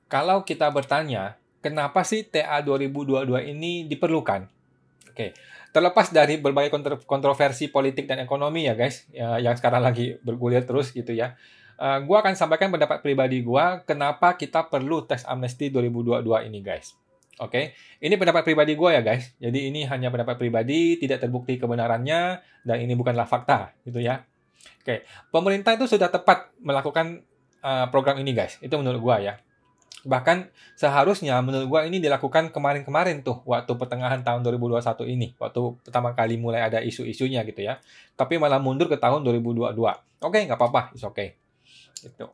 Kalau kita bertanya, kenapa sih TA 2022 ini diperlukan? Oke, terlepas dari berbagai kontroversi politik dan ekonomi ya guys, yang sekarang lagi bergulir terus gitu ya. Gue akan sampaikan pendapat pribadi gue, kenapa kita perlu tax amnesty 2022 ini guys. Oke, ini pendapat pribadi gue ya guys. Jadi ini hanya pendapat pribadi, tidak terbukti kebenarannya, dan ini bukanlah fakta gitu ya. Oke, pemerintah itu sudah tepat melakukan program ini guys. Itu menurut gue ya. Bahkan seharusnya menurut gua ini dilakukan kemarin-kemarin tuh, waktu pertengahan tahun 2021 ini, waktu pertama kali mulai ada isu-isunya gitu ya. Tapi malah mundur ke tahun 2022. Oke, nggak apa-apa, it's okay. Gitu.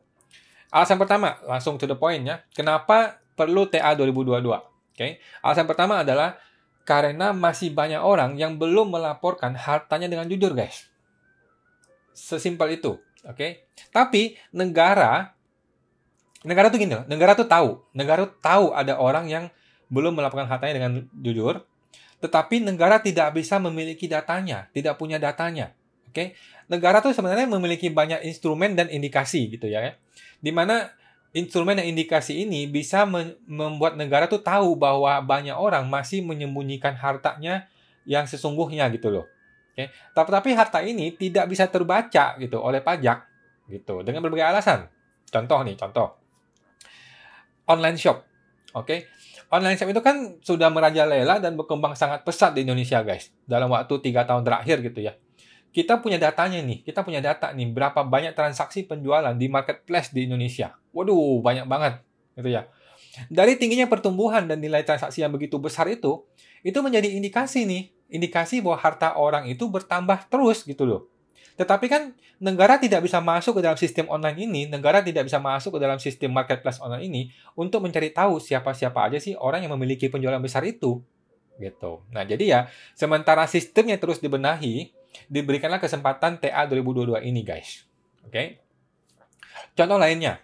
Alasan pertama, langsung to the point ya. Kenapa perlu TA 2022? Oke. Alasan pertama adalah karena masih banyak orang yang belum melaporkan hartanya dengan jujur, guys. Sesimpel itu, oke. Tapi negara tuh gini loh, negara tuh tahu ada orang yang belum melaporkan hartanya dengan jujur, tetapi negara tidak bisa memiliki datanya, tidak punya datanya. Oke? Negara tuh sebenarnya memiliki banyak instrumen dan indikasi gitu ya. Di mana instrumen dan indikasi ini bisa membuat negara tuh tahu bahwa banyak orang masih menyembunyikan hartanya yang sesungguhnya gitu loh. Oke? Tapi harta ini tidak bisa terbaca gitu oleh pajak gitu dengan berbagai alasan. Contoh. Online shop. Oke. Online shop itu kan sudah merajalela dan berkembang sangat pesat di Indonesia, guys. Dalam waktu 3 tahun terakhir gitu ya. Kita punya datanya nih. Kita punya data nih. Berapa banyak transaksi penjualan di marketplace di Indonesia. Waduh, banyak banget. Gitu ya. Dari tingginya pertumbuhan dan nilai transaksi yang begitu besar itu menjadi indikasi nih. Indikasi bahwa harta orang itu bertambah terus gitu loh. Tetapi kan negara tidak bisa masuk ke dalam sistem online ini, negara tidak bisa masuk ke dalam sistem marketplace online ini untuk mencari tahu siapa-siapa aja sih orang yang memiliki penjualan besar itu. Gitu. Nah, jadi ya, sementara sistemnya terus dibenahi, diberikanlah kesempatan TA 2022 ini, guys. Oke. Contoh lainnya,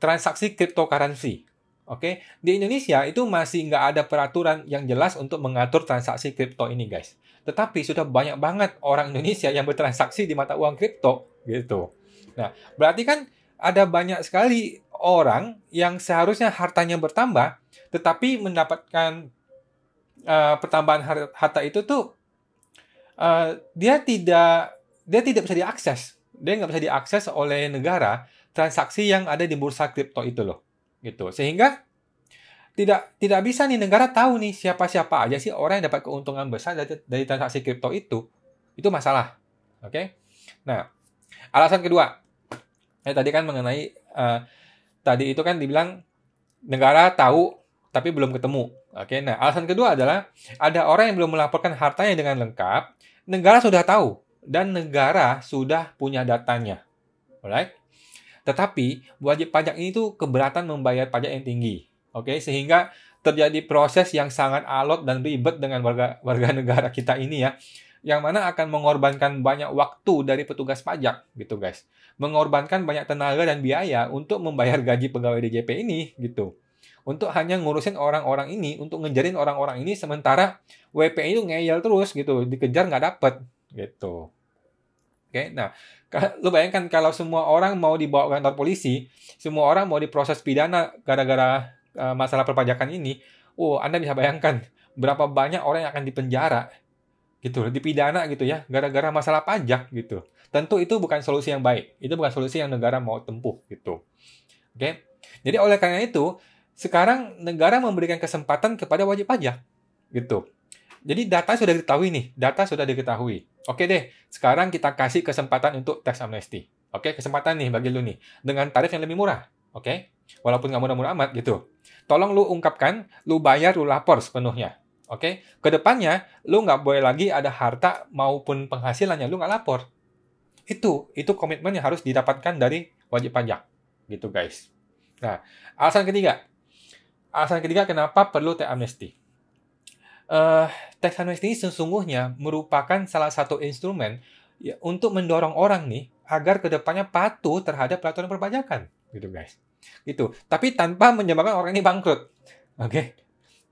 transaksi cryptocurrency. Oke, di Indonesia itu masih nggak ada peraturan yang jelas untuk mengatur transaksi kripto ini, guys. Tetapi sudah banyak banget orang Indonesia yang bertransaksi di mata uang kripto, gitu. Nah, berarti kan ada banyak sekali orang yang seharusnya hartanya bertambah, tetapi mendapatkan pertambahan harta itu tuh dia tidak bisa diakses. Dia nggak bisa diakses oleh negara transaksi yang ada di bursa kripto itu loh. Gitu. Sehingga tidak bisa nih negara tahu nih siapa-siapa aja sih orang yang dapat keuntungan besar dari transaksi kripto itu. Itu masalah. Oke? Nah, alasan kedua. Tadi kan mengenai tadi itu kan dibilang negara tahu tapi belum ketemu. Oke? Nah, alasan kedua adalah ada orang yang belum melaporkan hartanya dengan lengkap, negara sudah tahu dan negara sudah punya datanya. Alright? Tetapi wajib pajak ini tuh keberatan membayar pajak yang tinggi. Oke, sehingga terjadi proses yang sangat alot dan ribet dengan warga negara kita ini ya. Yang mana akan mengorbankan banyak waktu dari petugas pajak gitu, guys. Mengorbankan banyak tenaga dan biaya untuk membayar gaji pegawai DJP ini gitu. Untuk hanya ngurusin orang-orang ini, untuk ngejarin orang-orang ini sementara WP itu ngeyel terus gitu, dikejar nggak dapet gitu. Oke, nah, lu bayangkan kalau semua orang mau dibawa ke kantor polisi, semua orang mau diproses pidana gara-gara masalah perpajakan ini, Anda bisa bayangkan berapa banyak orang yang akan dipenjara, gitu, dipidana gitu ya, gara-gara masalah pajak gitu. Tentu itu bukan solusi yang baik, itu bukan solusi yang negara mau tempuh gitu. Oke, jadi oleh karena itu, sekarang negara memberikan kesempatan kepada wajib pajak, gitu. Jadi data sudah diketahui. Oke deh, sekarang kita kasih kesempatan untuk tax amnesty. Oke, kesempatan nih bagi lu nih. Dengan tarif yang lebih murah. Oke, walaupun nggak murah-murah amat gitu. Tolong lu ungkapkan, lu bayar, lu lapor sepenuhnya. Oke, kedepannya lu nggak boleh lagi ada harta maupun penghasilannya lu nggak lapor. Itu komitmen yang harus didapatkan dari wajib pajak. Gitu guys. Nah, alasan ketiga kenapa perlu tax amnesty. Tax amnesty ini sesungguhnya merupakan salah satu instrumen ya, untuk mendorong orang nih agar kedepannya patuh terhadap peraturan perpajakan, gitu guys. Gitu. Tapi tanpa menyebabkan orang ini bangkrut. Oke.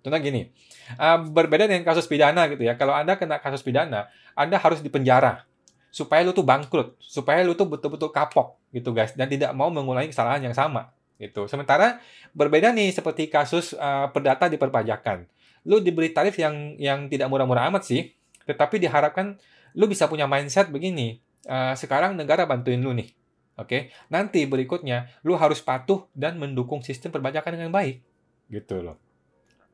Contoh gini, berbeda dengan kasus pidana gitu ya. Kalau Anda kena kasus pidana, Anda harus dipenjara supaya lu tuh bangkrut, supaya lu tuh betul-betul kapok, gitu guys, dan tidak mau mengulangi kesalahan yang sama. gitu. Sementara berbeda nih seperti kasus perdata di perpajakan. Lu diberi tarif yang tidak murah-murah amat sih, tetapi diharapkan lu bisa punya mindset begini. Sekarang negara bantuin lu nih. Oke, nanti berikutnya lu harus patuh dan mendukung sistem perpajakan dengan baik. Gitu loh.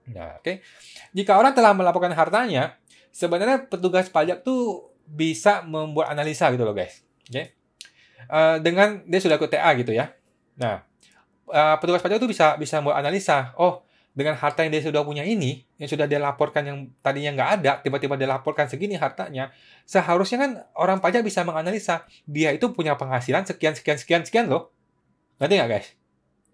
Nah, oke. Jika orang telah melaporkan hartanya, sebenarnya petugas pajak tuh bisa membuat analisa gitu loh, guys. Oke. Dengan dia sudah ikut TA gitu ya. Nah, petugas pajak itu bisa membuat analisa. Oh, dengan harta yang dia sudah punya ini, yang sudah dia laporkan yang tadinya nggak ada, tiba-tiba dia laporkan segini hartanya, seharusnya kan orang pajak bisa menganalisa, dia itu punya penghasilan sekian, sekian, sekian, sekian loh. Ngerti nggak, guys?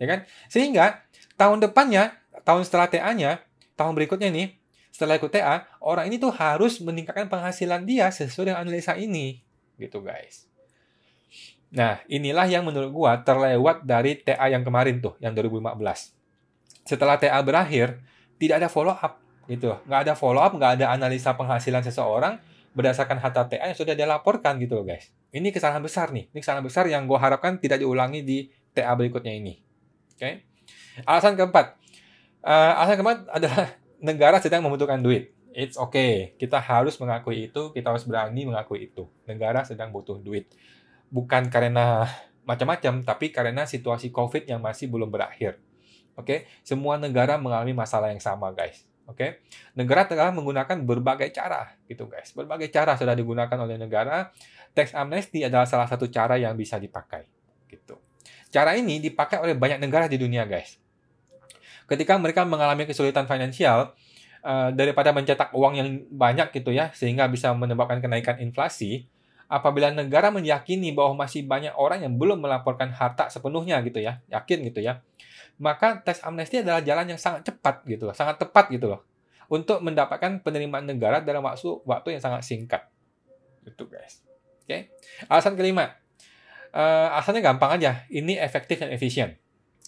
Ya kan? Sehingga, tahun depannya, tahun setelah TA-nya, tahun berikutnya nih, setelah ikut TA, orang ini tuh harus meningkatkan penghasilan dia sesuai dengan analisa ini. Gitu, guys. Nah, inilah yang menurut gua terlewat dari TA yang kemarin tuh, yang 2015. Setelah TA berakhir, tidak ada follow up gitu. Nggak ada follow up, nggak ada analisa penghasilan seseorang berdasarkan harta TA yang sudah dia laporkan gitu loh, guys. Ini kesalahan besar nih. Ini kesalahan besar yang gue harapkan tidak diulangi di TA berikutnya ini. Oke. Alasan keempat. Alasan keempat adalah negara sedang membutuhkan duit. It's okay. Kita harus mengakui itu, kita harus berani mengakui itu. Negara sedang butuh duit. Bukan karena macam-macam, tapi karena situasi COVID yang masih belum berakhir. Oke, semua negara mengalami masalah yang sama, guys. Oke, negara telah menggunakan berbagai cara, gitu, guys. Berbagai cara sudah digunakan oleh negara. Tax amnesty adalah salah satu cara yang bisa dipakai, gitu. Cara ini dipakai oleh banyak negara di dunia, guys. Ketika mereka mengalami kesulitan finansial, daripada mencetak uang yang banyak, gitu ya, sehingga bisa menyebabkan kenaikan inflasi, apabila negara meyakini bahwa masih banyak orang yang belum melaporkan harta sepenuhnya, gitu ya, yakin gitu ya, maka tax amnesty adalah jalan yang sangat cepat gitu loh, sangat tepat gitu loh, untuk mendapatkan penerimaan negara dalam waktu yang sangat singkat. Gitu, guys. Oke. Alasan kelima. Alasannya gampang aja. Ini efektif dan efisien.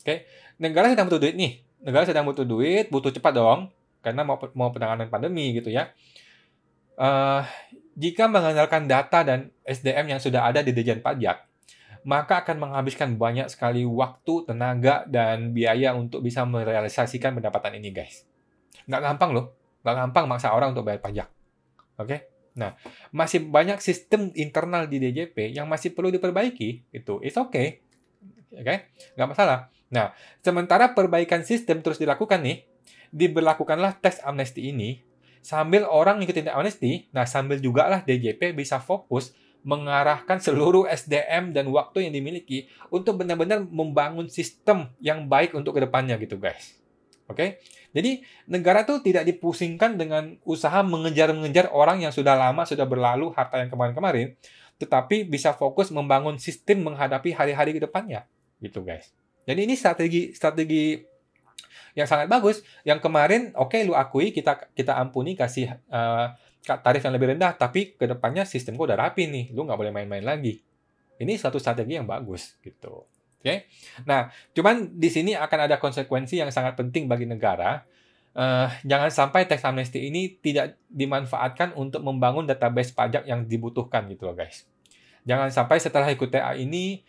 Oke. Negara sedang butuh duit nih. Negara sedang butuh duit, butuh cepat dong, karena mau penanganan pandemi gitu ya. Jika mengandalkan data dan SDM yang sudah ada di Ditjen Pajak, maka akan menghabiskan banyak sekali waktu, tenaga, dan biaya untuk bisa merealisasikan pendapatan ini, guys. Nggak gampang loh. Nggak gampang maksa orang untuk bayar pajak. Oke? Nah, masih banyak sistem internal di DJP yang masih perlu diperbaiki. It's okay. Oke? Nggak masalah. Nah, sementara perbaikan sistem terus dilakukan nih, diberlakukanlah tax amnesty ini, sambil orang ngikutin tax amnesty, nah sambil juga lah DJP bisa fokus mengarahkan seluruh SDM dan waktu yang dimiliki untuk benar-benar membangun sistem yang baik untuk kedepannya gitu, guys. Oke? Jadi, negara tuh tidak dipusingkan dengan usaha mengejar-mengejar orang yang sudah lama, sudah berlalu, harta yang kemarin-kemarin, tetapi bisa fokus membangun sistem menghadapi hari-hari ke depannya. Gitu, guys. Jadi, ini strategi yang sangat bagus. Yang kemarin, oke, lu akui, kita ampuni, kasih tarif yang lebih rendah, tapi ke depannya sistem gue udah rapi nih, lu nggak boleh main-main lagi. Ini satu strategi yang bagus, gitu. Oke? Nah, cuman di sini akan ada konsekuensi yang sangat penting bagi negara. Jangan sampai tax amnesty ini tidak dimanfaatkan untuk membangun database pajak yang dibutuhkan, gitu loh, guys. Jangan sampai setelah ikut TA ini,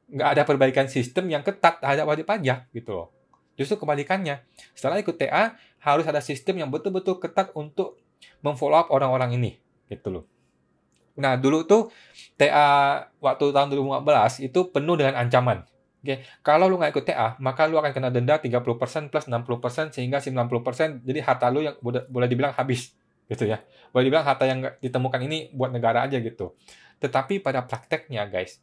nggak ada perbaikan sistem yang ketat terhadap wajib pajak, gitu loh. Justru kebalikannya, setelah ikut TA, harus ada sistem yang betul-betul ketat untuk memfollow up orang-orang ini, gitu loh. Nah, dulu tuh TA waktu tahun 2015 itu penuh dengan ancaman. Oke, kalau lu nggak ikut TA, maka lu akan kena denda 30% plus 60% sehingga 90%. Jadi harta lu yang boleh dibilang habis, gitu ya. Boleh dibilang harta yang nggak ditemukan ini buat negara aja gitu. Tetapi pada prakteknya, guys,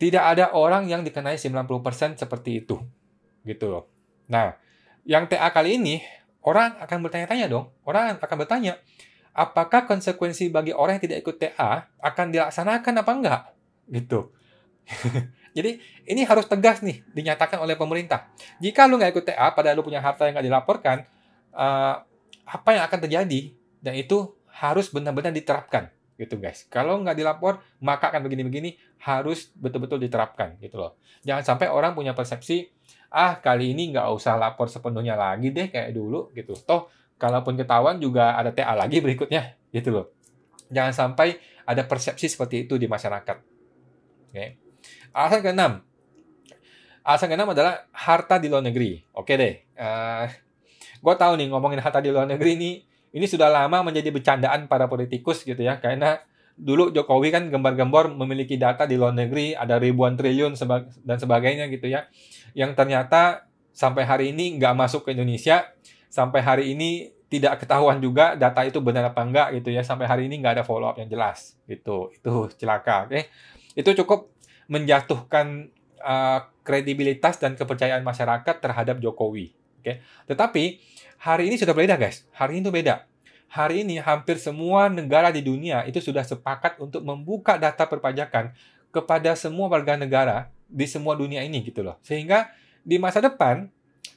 tidak ada orang yang dikenai 90% seperti itu, gitu loh. Nah, yang TA kali ini orang akan bertanya-tanya dong. Orang akan bertanya, apakah konsekuensi bagi orang yang tidak ikut TA akan dilaksanakan apa enggak? Gitu. Jadi, ini harus tegas nih, dinyatakan oleh pemerintah. Jika lu nggak ikut TA, padahal lu punya harta yang nggak dilaporkan, apa yang akan terjadi? Dan itu harus benar-benar diterapkan. Gitu, guys. Kalau nggak dilapor, maka akan begini-begini, harus betul-betul diterapkan. Gitu loh. Jangan sampai orang punya persepsi, kali ini nggak usah lapor sepenuhnya lagi deh kayak dulu gitu. Toh kalaupun ketahuan juga ada TA lagi berikutnya gitu loh. Jangan sampai ada persepsi seperti itu di masyarakat. Oke. Alasan keenam, Alasan keenam adalah harta di luar negeri. Oke deh. Gue tahu nih ngomongin harta di luar negeri ini sudah lama menjadi bercandaan para politikus gitu ya. Karena dulu Jokowi kan gembar-gembor memiliki data di luar negeri ada ribuan triliun dan sebagainya gitu ya. Yang ternyata sampai hari ini nggak masuk ke Indonesia. Sampai hari ini tidak ketahuan juga data itu benar apa enggak gitu ya. Sampai hari ini nggak ada follow up yang jelas gitu. Itu celaka. Oke. Itu cukup menjatuhkan kredibilitas dan kepercayaan masyarakat terhadap Jokowi. Oke. Tetapi hari ini sudah berbeda guys. Hari ini itu beda. Hari ini hampir semua negara di dunia itu sudah sepakat untuk membuka data perpajakan kepada semua warga negara di semua dunia ini gitu loh. Sehingga di masa depan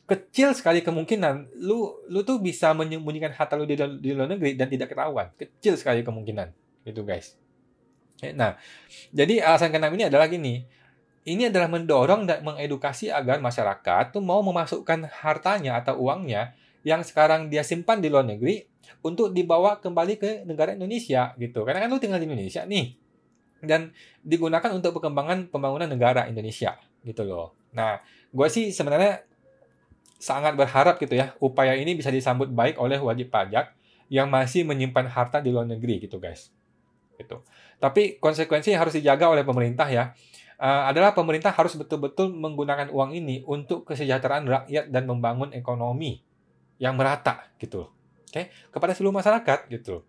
kecil sekali kemungkinan lu tuh bisa menyembunyikan harta lu di luar negeri dan tidak ketahuan. Kecil sekali kemungkinan gitu guys. Nah, jadi alasan keenam ini adalah gini. Ini adalah mendorong dan mengedukasi agar masyarakat tuh mau memasukkan hartanya atau uangnya yang sekarang dia simpan di luar negeri untuk dibawa kembali ke negara Indonesia gitu. Karena kan lu tinggal di Indonesia nih. Dan digunakan untuk pembangunan negara Indonesia gitu loh. Nah, gue sih sebenarnya sangat berharap gitu ya, upaya ini bisa disambut baik oleh wajib pajak yang masih menyimpan harta di luar negeri gitu guys. Gitu. Tapi konsekuensi yang harus dijaga oleh pemerintah ya, adalah pemerintah harus betul-betul menggunakan uang ini untuk kesejahteraan rakyat dan membangun ekonomi yang merata gitu. Oke, kepada seluruh masyarakat gitu.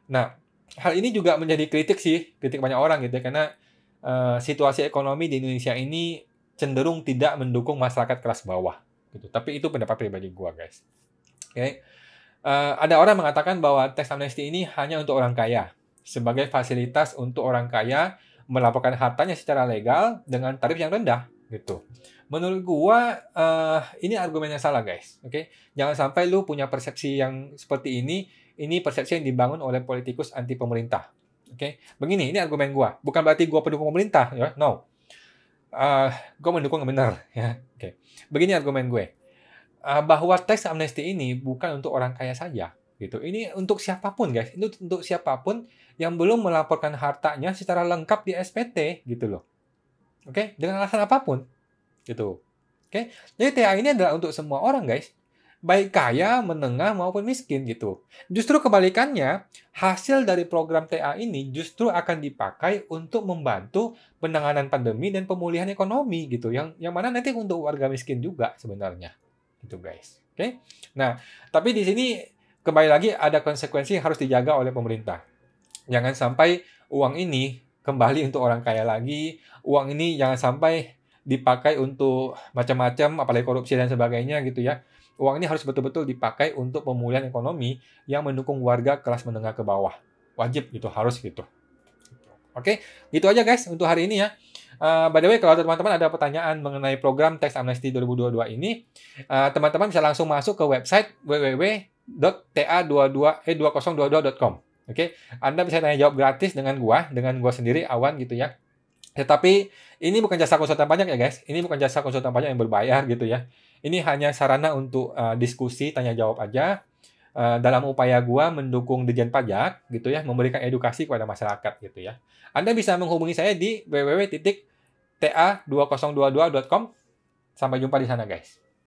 Nah, hal ini juga menjadi kritik banyak orang gitu ya, karena situasi ekonomi di Indonesia ini cenderung tidak mendukung masyarakat kelas bawah gitu. Tapi itu pendapat pribadi gua, guys. Oke. Ada orang mengatakan bahwa tax amnesty ini hanya untuk orang kaya, sebagai fasilitas untuk orang kaya melaporkan hartanya secara legal dengan tarif yang rendah gitu. Menurut gua ini argumen yang salah, guys. Oke. Jangan sampai lu punya persepsi yang seperti ini persepsi yang dibangun oleh politikus anti pemerintah. Oke. Begini, ini argumen gua. Bukan berarti gua pendukung pemerintah, ya. No. Gue mendukung yang benar ya. Oke. Begini argumen gue. Bahwa tax amnesty ini bukan untuk orang kaya saja gitu. Ini untuk siapapun guys. Ini untuk siapapun yang belum melaporkan hartanya secara lengkap di SPT gitu loh. Oke, dengan alasan apapun gitu. Oke. Jadi TA ini adalah untuk semua orang guys. Baik kaya, menengah maupun miskin gitu. Justru kebalikannya, hasil dari program TA ini justru akan dipakai untuk membantu penanganan pandemi dan pemulihan ekonomi gitu. Yang mana nanti untuk warga miskin juga sebenarnya. Gitu guys. Oke. Nah, tapi di sini kembali lagi ada konsekuensi yang harus dijaga oleh pemerintah. Jangan sampai uang ini kembali untuk orang kaya lagi. Uang ini jangan sampai dipakai untuk macam-macam, apalagi korupsi dan sebagainya gitu ya. Uang ini harus betul-betul dipakai untuk pemulihan ekonomi yang mendukung warga kelas menengah ke bawah. Wajib gitu, harus gitu. Oke, gitu aja guys untuk hari ini ya. By the way, kalau teman-teman ada pertanyaan mengenai program tax amnesty 2022 ini, teman-teman bisa langsung masuk ke website www.ta2022.com. Oke, Anda bisa tanya jawab gratis dengan gua sendiri, Awan gitu ya. Tetapi ini bukan jasa konsultan pajak ya guys. Ini bukan jasa konsultan pajak yang berbayar gitu ya. Ini hanya sarana untuk diskusi, tanya jawab aja dalam upaya gua mendukung Ditjen Pajak gitu ya, memberikan edukasi kepada masyarakat gitu ya. Anda bisa menghubungi saya di www.ta2022.com. Sampai jumpa di sana guys.